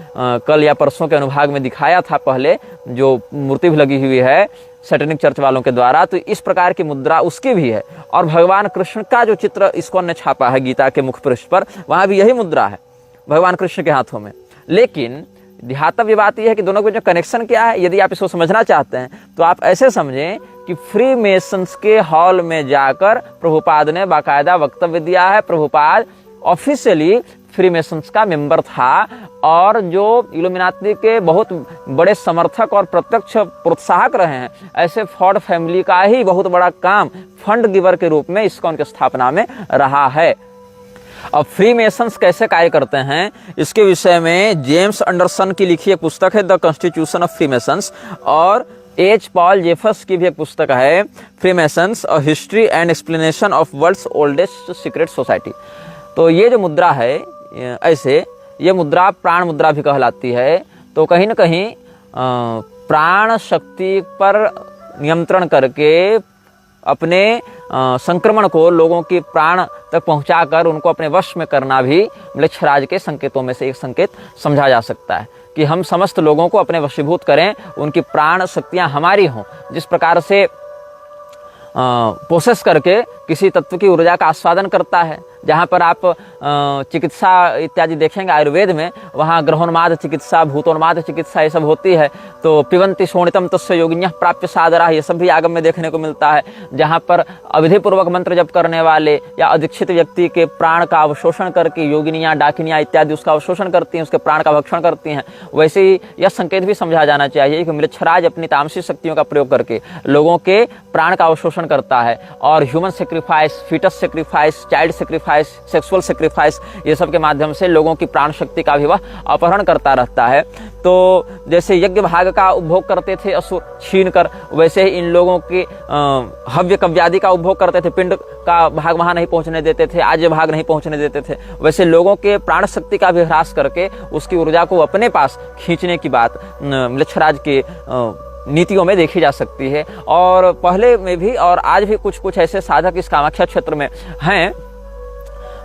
कल या परसों के अनुभाग में दिखाया था पहले, जो मूर्ति भी लगी हुई है सैटेनिक चर्च वालों के द्वारा, तो इस प्रकार की मुद्रा उसकी भी है। और भगवान कृष्ण का जो चित्र इस्कॉन ने छापा है गीता के मुख पृष्ठ पर, वहां भी यही मुद्रा है भगवान कृष्ण के हाथों में। लेकिन ध्यातव्य बात यह है कि दोनों के जो कनेक्शन क्या है, यदि आप इसको समझना चाहते हैं तो आप ऐसे समझें कि फ्री मेसन्स के हॉल में जाकर प्रभुपाद ने बाकायदा वक्तव्य दिया है। प्रभुपाद ऑफिशियली फ्री मेसन्स का मेंबर था, और जो इल्यूमिनाती के बहुत बड़े समर्थक और प्रत्यक्ष प्रोत्साहक रहे हैं, ऐसे फॉर्ड फैमिली का ही बहुत बड़ा काम फंड गिवर के रूप में इस्कॉन की स्थापना में रहा है। अब फ्री मेसन्स कैसे कार्य करते हैं, इसके विषय में जेम्स एंडरसन की लिखी एक पुस्तक है, the constitution of Free Masons, और एच पॉल जेफर्स की भी एक पुस्तक है, Freemasons a history and explanation of world's oldest secret society. तो ये जो मुद्रा है, ऐसे ये मुद्रा प्राण मुद्रा भी कहलाती है। तो कहीं न कहीं प्राण शक्ति पर नियंत्रण करके अपने संक्रमण को लोगों की प्राण तक पहुंचाकर उनको अपने वश में करना भी म्लेच्छराज के संकेतों में से एक संकेत समझा जा सकता है, कि हम समस्त लोगों को अपने वशीभूत करें, उनकी प्राण शक्तियां हमारी हों। जिस प्रकार से पोसेस करके किसी तत्व की ऊर्जा का आस्वादन करता है। जहाँ पर आप चिकित्सा इत्यादि देखेंगे आयुर्वेद में, वहाँ ग्रहोन्माद चिकित्सा, भूतोन्माद चिकित्सा ये सब होती है। तो पिबंति शोणितम तस्य योगिन्यः प्राप्य सादरा, ये सब भी आगम में देखने को मिलता है। जहाँ पर अविधिपूर्वक मंत्र जप करने वाले या अधिक्षित व्यक्ति के प्राण का अवशोषण करके योगिनियाँ, डाकिनियाँ इत्यादि उसका अवशोषण करती हैं, उसके प्राण का भक्षण करती हैं। वैसे ही यह संकेत भी समझा जाना चाहिए कि मृच्छराज अपनी तामसिक शक्तियों का प्रयोग करके लोगों के प्राण का अवशोषण करता है और human sacrifice, foetus sacrifice, child sacrifice, sexual sacrifice, ये सब के माध्यम से लोगों की प्राण शक्ति का भी वह अपहरण करता रहता है। तो जैसे यज्ञ भाग का उपभोग करते थे असुर छीन कर, वैसे ही इन लोगों के हव्य कव्यादि का उपभोग करते थे, पिंड का भाग वहां नहीं पहुंचने देते थे, आज्य भाग नहीं पहुंचने देते थे। वैसे लोगों के प्राण शक्ति का भी ह्रास करके उसकी ऊर्जा को अपने पास खींचने की बात मृच्छराज के नीतियों में देखी जा सकती है। और पहले में भी और आज भी कुछ कुछ ऐसे साधक इस कामाख्या क्षेत्र में हैं,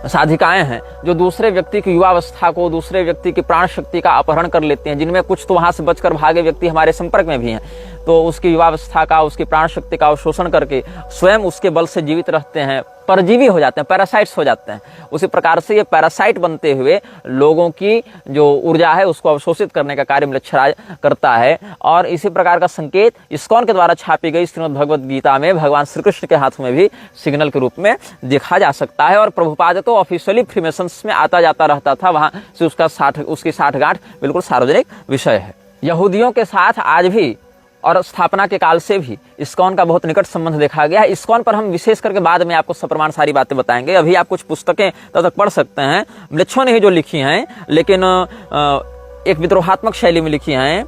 साधिकाएं हैं, जो दूसरे व्यक्ति की युवावस्था को, दूसरे व्यक्ति की प्राण शक्ति का अपहरण कर लेते हैं। जिनमें कुछ तो वहां से बचकर भागे व्यक्ति हमारे संपर्क में भी हैं, तो उसकी युवावस्था का, उसकी प्राण शक्ति का अवशोषण करके स्वयं उसके बल से जीवित रहते हैं, परजीवी हो जाते हैं, पैरासाइट्स हो जाते हैं। उसी प्रकार से ये पैरासाइट बनते हुए लोगों की जो ऊर्जा है उसको अवशोषित करने का कार्य मृच्छराज करता है। और इसी प्रकार का संकेत इस्कॉन के द्वारा छापी गई श्रीमद् भगवद गीता में भगवान श्री कृष्ण के हाथ में भी सिग्नल के रूप में देखा जा सकता है। और प्रभुपाद तो ऑफिशियली फ्रीमेसन्स में आता जाता रहता था, वहां से उसकी साठगांठ बिल्कुल सार्वजनिक विषय है। यहूदियों के साथ आज भी और स्थापना के काल से भी इस्कॉन का बहुत निकट संबंध देखा गया है। इस्कॉन पर हम विशेष करके बाद में आपको सप्रमाण सारी बातें बताएंगे। अभी आप कुछ पुस्तकें तब तक पढ़ सकते हैं, मृच्छों ने ही जो लिखी हैं, लेकिन एक विद्रोहात्मक शैली में लिखी हैं।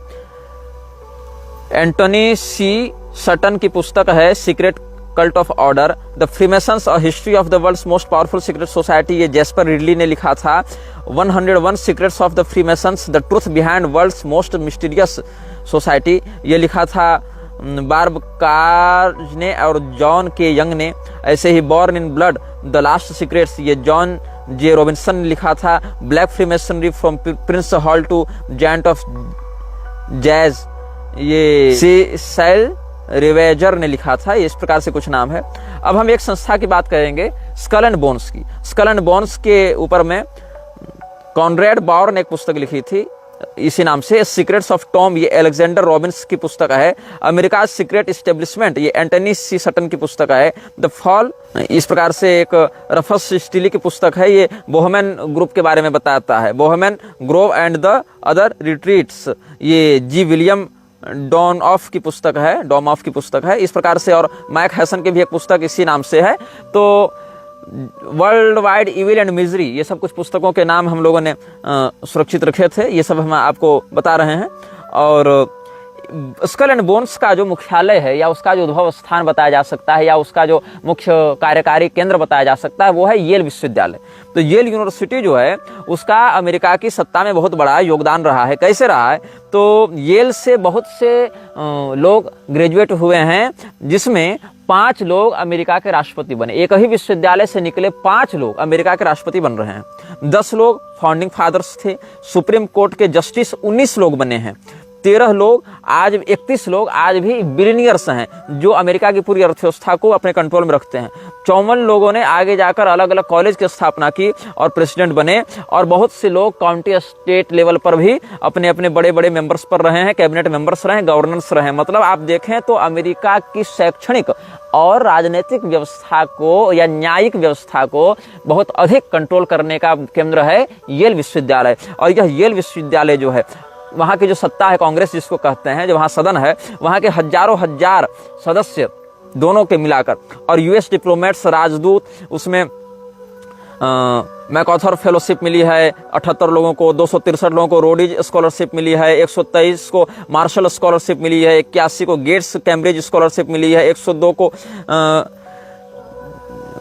एंटोनी सी सटन की पुस्तक है secret cult of order, the Freemasons a history of the world's most powerful secret society, ये जैस्पर रिडली ने लिखा था। 101 secrets of the Freemasons, the truth behind world's most mysterious society, ये लिखा था बार्ब कार्ज ने और जॉन के यंग ने। ऐसे ही born in blood, the last secrets, ये जॉन जे रॉबिन्सन ने लिखा था। Black Freemasonry from Prince Hall to giant of jazz, ये सेल रिवेजर ने लिखा था। इस प्रकार से कुछ नाम है। अब हम एक संस्था की बात करेंगे, स्कल एंड बोन्स की। स्कल एंड बोन्स के ऊपर में कॉनरेड बाउर ने एक पुस्तक लिखी थी इसी नाम से, सीक्रेट्स ऑफ टॉम, ये अलेक्जेंडर रॉबिन्स की पुस्तक है। अमेरिका सीक्रेट एस्टेब्लिशमेंट, ये एंटनी सी सटन की पुस्तक है। द फॉल, इस प्रकार से एक रफस स्टीली की पुस्तक है, ये बोहेमन ग्रुप के बारे में बताता है। Bohemian Grove and the other retreats, ये जी विलियम डॉन ऑफ की पुस्तक है, डॉम ऑफ की पुस्तक है। इस प्रकार से और मैक हैसन की भी एक पुस्तक इसी नाम से है। तो world wide evil and misery, ये सब कुछ पुस्तकों के नाम हम लोगों ने सुरक्षित रखे थे, ये सब हम आपको बता रहे हैं। और स्कल एंड बोन्स का जो मुख्यालय है या उसका जो उद्भव स्थान बताया जा सकता है या उसका जो मुख्य कार्यकारी केंद्र बताया जा सकता है वो है येल विश्वविद्यालय। तो येल यूनिवर्सिटी जो है उसका अमेरिका की सत्ता में बहुत बड़ा योगदान रहा है। कैसे रहा है? तो येल से बहुत से लोग ग्रेजुएट हुए हैं, जिसमें 5 लोग अमेरिका के राष्ट्रपति बने। एक ही विश्वविद्यालय से निकले 5 लोग अमेरिका के राष्ट्रपति बन रहे हैं। 10 लोग फाउंडिंग फादर्स थे। सुप्रीम कोर्ट के जस्टिस 19 लोग बने हैं। 13 लोग आज 31 लोग आज भी बिलियनियर्स हैं, जो अमेरिका की पूरी अर्थव्यवस्था को अपने कंट्रोल में रखते हैं। 54 लोगों ने आगे जाकर अलग अलग कॉलेज की स्थापना की और प्रेसिडेंट बने। और बहुत से लोग काउंटी स्टेट लेवल पर भी अपने अपने बड़े बड़े मेंबर्स पर रहे हैं, कैबिनेट मेंबर्स रहे, गवर्नर्स रहे। मतलब आप देखें तो अमेरिका की शैक्षणिक और राजनीतिक व्यवस्था को या न्यायिक व्यवस्था को बहुत अधिक कंट्रोल करने का केंद्र है येल विश्वविद्यालय। और यह येल विश्वविद्यालय जो है, वहाँ की जो सत्ता है, कांग्रेस जिसको कहते हैं, जो वहाँ सदन है, वहाँ के हजारों हजार सदस्य दोनों के मिलाकर, और यूएस डिप्लोमेट्स, राजदूत, उसमें मैकऑथर फेलोशिप मिली है 78 लोगों को, 263 लोगों को रोडीज स्कॉलरशिप मिली है, 123 को मार्शल स्कॉलरशिप मिली है, 81 को गेट्स कैम्ब्रिज स्कॉलरशिप मिली है, 102 को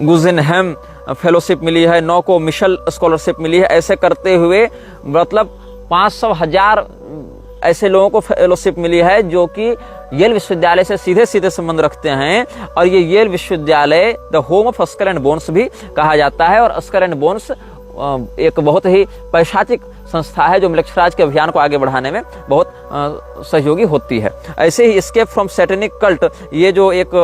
गुजेनहैम फेलोशिप मिली है, 9 को मिशेल स्कॉलरशिप मिली है। ऐसे करते हुए मतलब 500,000 ऐसे लोगों को फेलोशिप मिली है जो कि येल विश्वविद्यालय से सीधे सीधे संबंध रखते हैं। और ये येल विश्वविद्यालय the home of skull and bones भी कहा जाता है। और स्कल एंड बोन्स एक बहुत ही पैशाचिक संस्था है जो मलेच्छराज के अभियान को आगे बढ़ाने में बहुत सहयोगी होती है। ऐसे ही एस्केप फ्रॉम सैटेनिक कल्ट, ये जो एक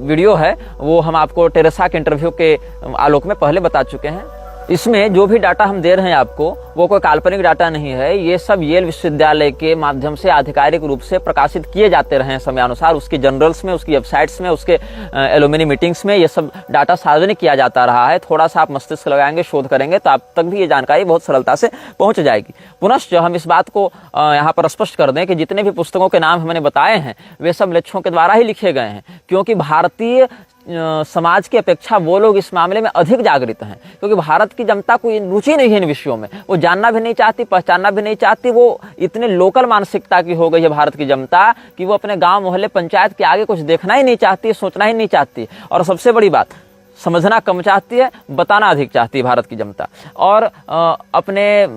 वीडियो है वो हम आपको टेरेसा के इंटरव्यू के आलोक में पहले बता चुके हैं। इसमें जो भी डाटा हम दे रहे हैं आपको वो कोई काल्पनिक डाटा नहीं है, ये सब येल विश्वविद्यालय के माध्यम से आधिकारिक रूप से प्रकाशित किए जाते रहे हैं समयानुसार, उसकी जर्नल्स में, उसकी वेबसाइट्स में, उसके एलुमिनी मीटिंग्स में ये सब डाटा सार्वजनिक किया जाता रहा है। थोड़ा सा आप मस्तिष्क लगाएंगे, शोध करेंगे तो आप तक भी ये जानकारी बहुत सरलता से पहुंच जाएगी। पुनश्च हम इस बात को यहाँ पर स्पष्ट कर दें कि जितने भी पुस्तकों के नाम हमने बताए हैं वे सब म्लेच्छों के द्वारा ही लिखे गए हैं, क्योंकि भारतीय समाज की अपेक्षा वो लोग इस मामले में अधिक जागृत हैं, क्योंकि भारत की जनता को रुचि नहीं है इन विषयों में, वो जानना भी नहीं चाहती, पहचानना भी नहीं चाहती। वो इतने लोकल मानसिकता की हो गई है भारत की जनता कि वो अपने गांव मोहल्ले पंचायत के आगे कुछ देखना ही नहीं चाहती, सोचना ही नहीं चाहती, और सबसे बड़ी बात समझना कम चाहती है, बताना अधिक चाहती है भारत की जनता। और अपने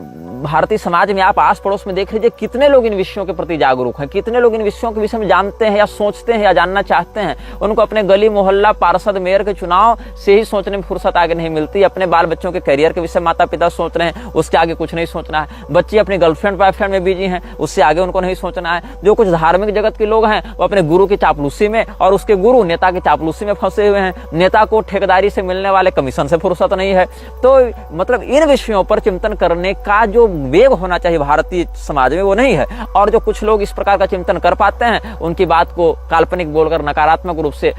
भारतीय समाज में आप आस पड़ोस में देख लीजिए कितने लोग इन विषयों के प्रति जागरूक हैं, कितने लोग इन विषयों के विषय में जानते हैं या सोचते हैं या जानना चाहते हैं। उनको अपने गली मोहल्ला पार्षद मेयर के चुनाव से ही सोचने में फुर्सत आगे नहीं मिलती। अपने बाल बच्चों के करियर के विषय माता पिता सोच रहे हैं, उसके आगे कुछ नहीं सोचना है। बच्चे अपनी गर्लफ्रेंड बॉयफ्रेंड में बिजी हैं, उससे आगे उनको नहीं सोचना है। जो कुछ धार्मिक जगत के लोग हैं वो अपने गुरु की चापलूसी में और उसके गुरु नेता की चापलूसी में फंसे हुए हैं। नेता को ठेकेदारी से मिलने वाले कमीशन से फुर्सत नहीं है। तो मतलब इन विषयों पर चिंतन करने का जो वेग होना चाहिए भारतीय समाज में वो नहीं है, और जो कुछ लोग इस प्रकार का चिंतन कर पाते हैं उनकी बात को काल्पनिक बोलकर नकारात्मक रूप से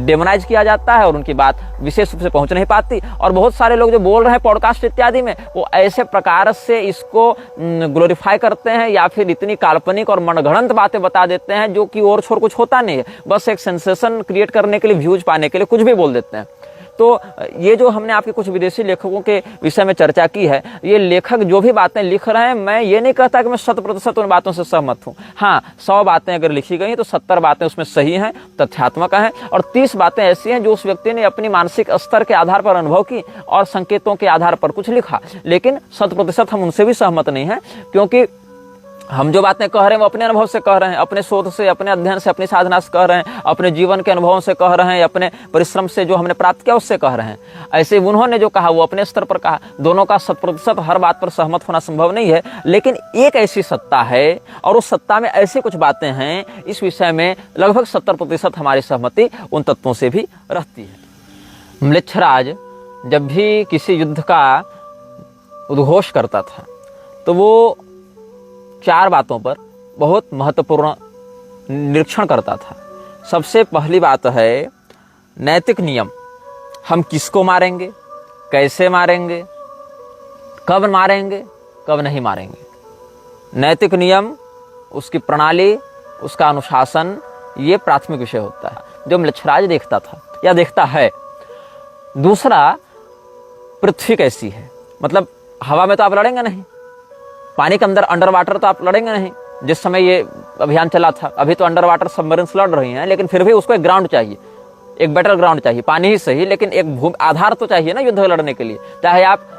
डेमोनाइज किया जाता है और उनकी बात विशेष रूप से पहुंच नहीं पाती। और बहुत सारे लोग जो बोल रहे हैं पॉडकास्ट इत्यादि में वो ऐसे प्रकार से इसको ग्लोरीफाई करते हैं या फिर इतनी काल्पनिक और मनगढ़ंत बातें बता देते हैं जो कि और छोर कुछ होता नहीं है, बस एक सेंसेशन क्रिएट करने के लिए, व्यूज पाने के लिए कुछ भी बोल देते हैं। तो ये जो हमने आपके कुछ विदेशी लेखकों के विषय में चर्चा की है, ये लेखक जो भी बातें लिख रहे हैं, मैं ये नहीं कहता कि मैं 100% उन बातों से सहमत हूँ। हाँ, 100 बातें अगर लिखी गई तो 70 बातें उसमें सही हैं, तथ्यात्मक हैं, और 30 बातें ऐसी हैं जो उस व्यक्ति ने अपनी मानसिक स्तर के आधार पर अनुभव की और संकेतों के आधार पर कुछ लिखा। लेकिन 100% हम उनसे भी सहमत नहीं हैं, क्योंकि हम जो बातें कह रहे हैं वो अपने अनुभव से कह रहे हैं, अपने शोध से, अपने अध्ययन से, अपनी साधना से कह रहे हैं, अपने जीवन के अनुभवों से कह रहे हैं, अपने परिश्रम से जो हमने प्राप्त किया उससे कह रहे हैं। ऐसे उन्होंने जो कहा वो अपने स्तर पर कहा। दोनों का 100% हर बात पर सहमत होना संभव नहीं है, लेकिन एक ऐसी सत्ता है और उस सत्ता में ऐसी कुछ बातें हैं, इस विषय में लगभग 70% हमारी सहमति उन तत्वों से भी रहती है। म्लेच्छराज जब भी किसी युद्ध का उद्घोष करता था तो वो 4 बातों पर बहुत महत्वपूर्ण निरीक्षण करता था। सबसे पहली बात है नैतिक नियम। हम किसको मारेंगे, कैसे मारेंगे, कब मारेंगे, कब नहीं मारेंगे। नैतिक नियम, उसकी प्रणाली, उसका अनुशासन, ये प्राथमिक विषय होता है जो म्लेच्छराज देखता था या देखता है। दूसरा, पृथ्वी कैसी है, मतलब हवा में तो आप लड़ेंगे नहीं, पानी के अंदर अंडर वाटर तो आप लड़ेंगे नहीं। जिस समय ये अभियान चला था, अभी तो अंडर वाटर सबमरीन्स लड़ रही हैं, लेकिन फिर भी उसको एक ग्राउंड चाहिए, एक बैटल ग्राउंड चाहिए, पानी ही सही, लेकिन एक आधार तो चाहिए ना युद्ध लड़ने के लिए। चाहे आप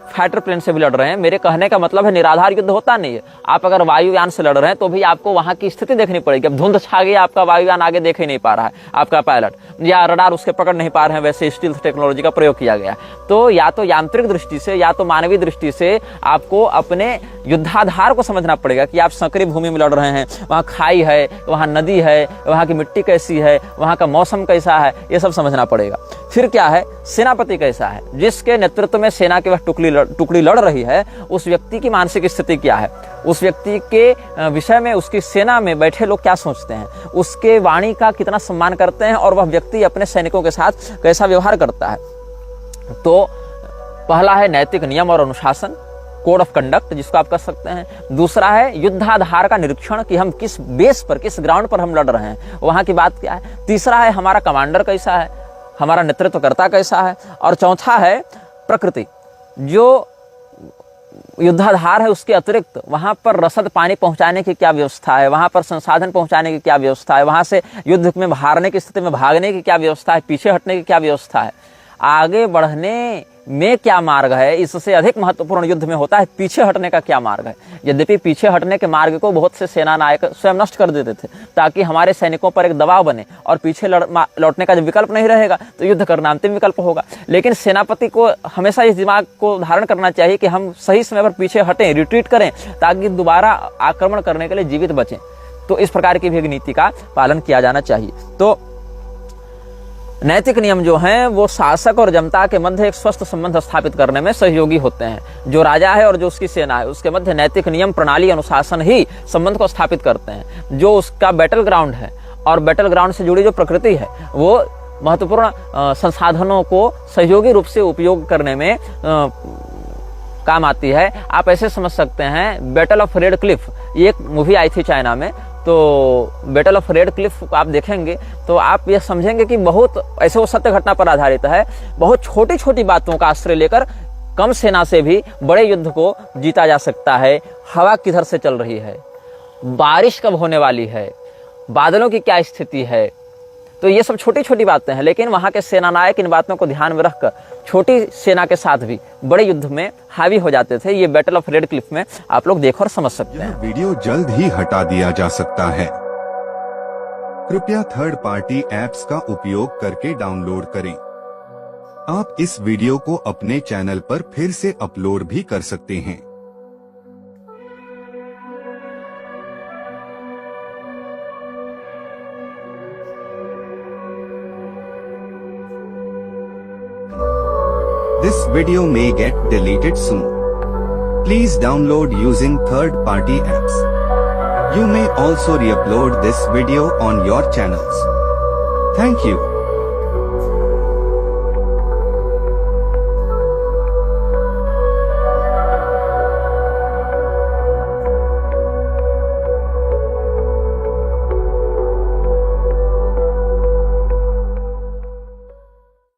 फाइटर प्लेन से भी लड़ रहे हैं, मेरे कहने का मतलब है निराधार युद्ध होता नहीं है। आप अगर वायुयान से लड़ रहे हैं तो भी आपको वहां की स्थिति देखनी पड़ेगी। अब धुंध छा गई, आपका वायुयान आगे देख ही नहीं पा रहा है, आपका पायलट, या रडार उसके पकड़ नहीं पा रहे हैं, वैसे स्टील्थ टेक्नोलॉजी का प्रयोग किया गया। तो या तो यांत्रिक दृष्टि से या तो मानवीय दृष्टि से आपको अपने युद्धाधार को समझना पड़ेगा कि आप संकरी भूमि में लड़ रहे हैं, वहाँ खाई है, वहाँ नदी है, वहाँ की मिट्टी कैसी है, वहाँ का मौसम कैसा है, ये सब समझना पड़ेगा। फिर क्या है, सेनापति कैसा है, जिसके नेतृत्व में सेना की वह टुकड़ी लड़ रही है, उस व्यक्ति की मानसिक स्थिति क्या है, उस व्यक्ति के विषय में उसकी सेना में बैठे लोग क्या सोचते हैं, उसके वाणी का कितना सम्मान करते हैं और वह व्यक्ति अपने सैनिकों के साथ कैसा व्यवहार करता है। तो पहला है नैतिक नियम और अनुशासन, कोड ऑफ कंडक्ट जिसको आप कह सकते हैं। दूसरा है युद्धाधार का निरीक्षण कि हम किस बेस पर, किस ग्राउंड पर हम लड़ रहे हैं, वहां की बात क्या है। तीसरा है हमारा कमांडर कैसा है, हमारा नेतृत्वकर्ता कैसा है। और चौथा है प्रकृति, जो युद्धाधार है उसके अतिरिक्त वहां पर रसद पानी पहुंचाने की क्या व्यवस्था है, वहां पर संसाधन पहुंचाने की क्या व्यवस्था है, वहां से युद्ध में हारने की स्थिति में भागने की क्या व्यवस्था है, पीछे हटने की क्या व्यवस्था है, आगे बढ़ने में क्या मार्ग है, इससे अधिक महत्वपूर्ण युद्ध में होता है पीछे हटने का क्या मार्ग है। यद्यपि पीछे हटने के मार्ग को बहुत से सेना नायक स्वयं नष्ट कर देते थे ताकि हमारे सैनिकों पर एक दबाव बने और पीछे लौटने का जब विकल्प नहीं रहेगा तो युद्ध करना अंतिम विकल्प होगा। लेकिन सेनापति को हमेशा इस दिमाग को धारण करना चाहिए कि हम सही समय पर पीछे हटें, रिट्रीट करें ताकि दोबारा आक्रमण करने के लिए जीवित बचें। तो इस प्रकार की भी एक नीति का पालन किया जाना चाहिए। तो नैतिक नियम जो हैं वो शासक और जनता के मध्य एक स्वस्थ संबंध स्थापित करने में सहयोगी होते हैं। जो राजा है और जो उसकी सेना है उसके मध्य नैतिक नियम, प्रणाली, अनुशासन ही संबंध को स्थापित करते हैं। जो उसका बैटल ग्राउंड है और बैटल ग्राउंड से जुड़ी जो प्रकृति है वो महत्वपूर्ण संसाधनों को सहयोगी रूप से उपयोग करने में काम आती है। आप ऐसे समझ सकते हैं, बैटल ऑफ रेड क्लिफ, ये एक मूवी आई थी चाइना में, तो बैटल ऑफ रेड क्लिफ आप देखेंगे तो आप ये समझेंगे कि बहुत ऐसे वो सत्य घटना पर आधारित है। बहुत छोटी छोटी बातों का आश्रय लेकर कम सेना से भी बड़े युद्ध को जीता जा सकता है। हवा किधर से चल रही है, बारिश कब होने वाली है, बादलों की क्या स्थिति है, तो ये सब छोटी छोटी बातें हैं। लेकिन वहां के सेना नायक इन बातों को ध्यान में रखकर छोटी सेना के साथ भी बड़े युद्ध में हावी हो जाते थे। ये बैटल ऑफ रेड क्लिफ में आप लोग देख और समझ सकते हैं। वीडियो जल्द ही हटा दिया जा सकता है। कृपया थर्ड पार्टी ऐप्स का उपयोग करके डाउनलोड करें। आप इस वीडियो को अपने चैनल पर फिर से अपलोड भी कर सकते हैं। This video may get deleted soon. Please download using third-party apps. You may also re-upload this video on your channels. Thank you.